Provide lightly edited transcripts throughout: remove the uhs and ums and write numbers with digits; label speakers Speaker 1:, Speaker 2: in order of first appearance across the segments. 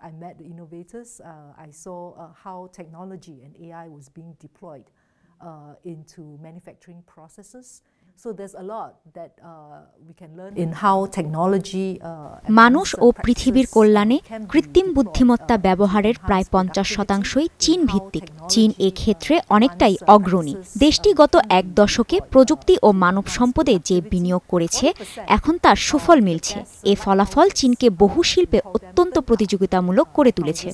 Speaker 1: I met the innovators. I saw how technology and AI was being deployed into manufacturing processes. So there's a lot that we can learn in how technology
Speaker 2: মানুষ ও পৃথিবীর কল্যাণে কৃত্রিম বুদ্ধিমত্তা ব্যবহারের প্রায় 50%ই চীন ভিত্তিক। চীন এ ক্ষেত্রে অনেকটাই অগ্রণী। দেশটি গত এক দশকে প্রযুক্তি ও মানব সম্পদে যে বিনিয়োগ করেছে এখন তার সুফল মিলছে। এ ফলাফল চীনকে বহু শিল্পে অত্যন্ত প্রতিযোগিতামূলক করে তুলেছে।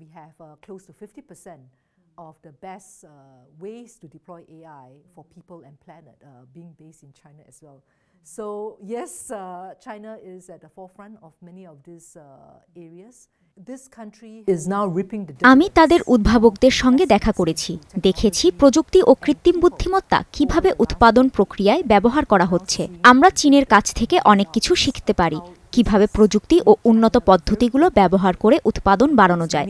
Speaker 1: We have close to 50% of the best ways to deploy AI for people and planet being based in China as well. So yes, China is at the forefront of many of these areas. This country is now reaping the
Speaker 2: আমি তাদের উদ্ভাবকদের সঙ্গে দেখা করেছি, দেখেছি প্রযুক্তি ও কৃত্রিম বুদ্ধিমত্তা কিভাবে উৎপাদন প্রক্রিয়ায় ব্যবহার করা হচ্ছে। আমরা চীনের কাছ থেকে অনেক কিছু শিখতে পারি, কিভাবে প্রযুক্তি ও উন্নত পদ্ধতিগুলো ব্যবহার করে উৎপাদন বাড়ানো যায়।